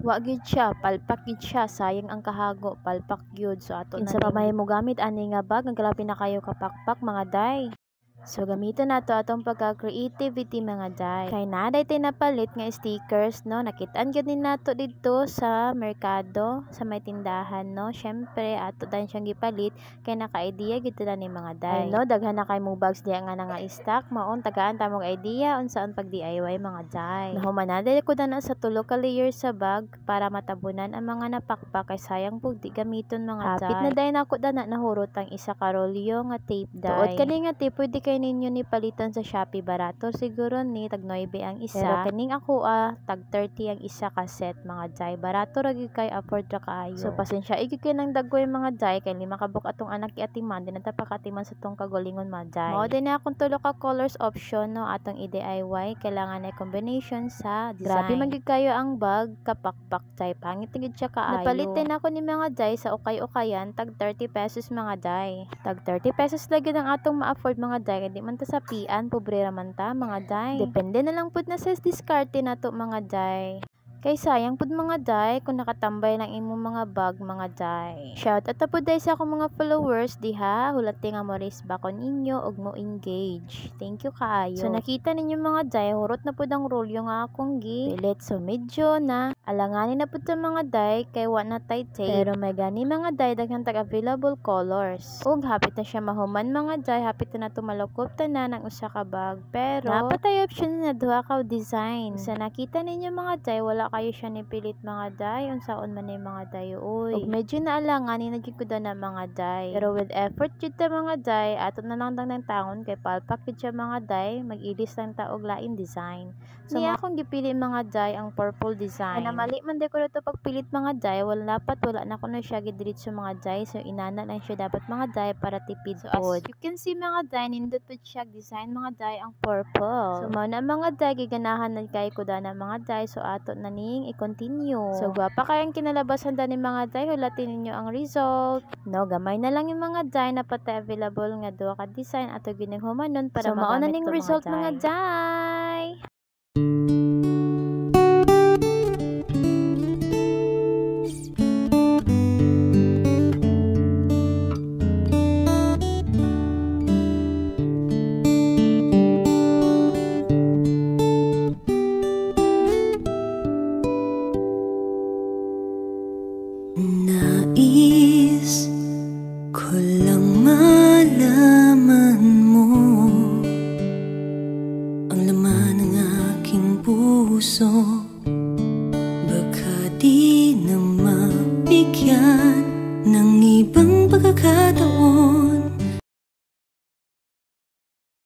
Wa gyud siya, palpak gyud siya, sayang ang kahago, palpak gyud. So ato na kinsa pa may mo gamit ani nga bag, ang grabe na kayo kapakpak mga day. So gamiton nato atong pagka-creativity mga day. Kay naday tay napalit nga stickers no, nakitaan gyud ni nato didto sa merkado, sa may tindahan no. Syempre ato dan siyang gipalit kay naka-idea gyud ta ni mga day. Ay no, daghan na kay mo bags diya nga nga stock, maon tagaan ta mong idea unsaon pag DIY mga day. Nahumanaday ko na sa tulo ka layer sa bag para matabunan ang mga napakpak kay sayang pug di gamiton mga day. Hapit na day nako dana nahurot ang isa ka rolyo nga tape day. Tuod kani nga tape pwede kay ninyo ni palitan sa Shopee, barato siguro ni tag 9 ang isa. Pero kaning ako tag 30 ang isa ka set mga day. Barato ra gyud kay afford ra kaayo. So pasensya igid kay nang dagway mga day kay lima ka buk atong anak iatiman din ta pakatiman sa tong kagulingon mga day. Mao din na akong tulo ka colors option no atong i-DIY, kailangan ay combination sa design. Grabe man gyud kayo ang bag kapakpak day. Pangit gyud siya kaayo. Napalitin ako ni mga day sa ukay-ukayan tag 30 pesos mga day. Tag 30 pesos lang gyud ang atong ma-afford mga day. Di man ta sapian, pobre raman ta mga day. Depende na lang pud na sa diskarte nato mga day. Kay sayang pud mga day kung nakatambay lang imo mga bag mga day. Shout out pud day sa akong mga followers diha, hulati nga mo raise back on inyo og mo engage. Thank you kaayo. So nakita ninyo mga day, hurot na pud ang rolyo nga akong pilit. So medyo na alanganin na pud sa mga day kay wa na tay tape. Pero may gani mga day daghan tag available colors. Ug hapit na siya mahuman mga day, hapit na tumalukop tanan ang usa ka bag. Pero napatay option na duha ka design. Sa nakita ninyo mga day, wala kayo siya nipilit mga day, unsaon man ay mga day uy. Ug medyo naalanganin na gyud ko na mga day. Pero with effort gyud ta mga day, ato na lang ng tangon kay palpak gyud siya mga day, mag-ilis lang ta og lain design. So niya akong gipili mga day ang purple design. Ana mali man day ko dito pagpilit mga day, wala na ko na siya gidiretso mga day. So inana lang siya dapat mga day para tipid so as you can see mga day, nindot pud siya design mga day ang purple. So mao na mga day, giganahan na kay ko na mga day. So ato na ning i-continue. So gwapa kayang kinalabasan da ni mga day, hulatin ninyo ang result. No, gamay na lang yung mga day na pati available nga duha ka design ato gining humanon para so, magamit ning result mga day. Nais ko lang malaman mo ang laman ng aking puso. Baka di na mabigyan ng ibang pagkakataon.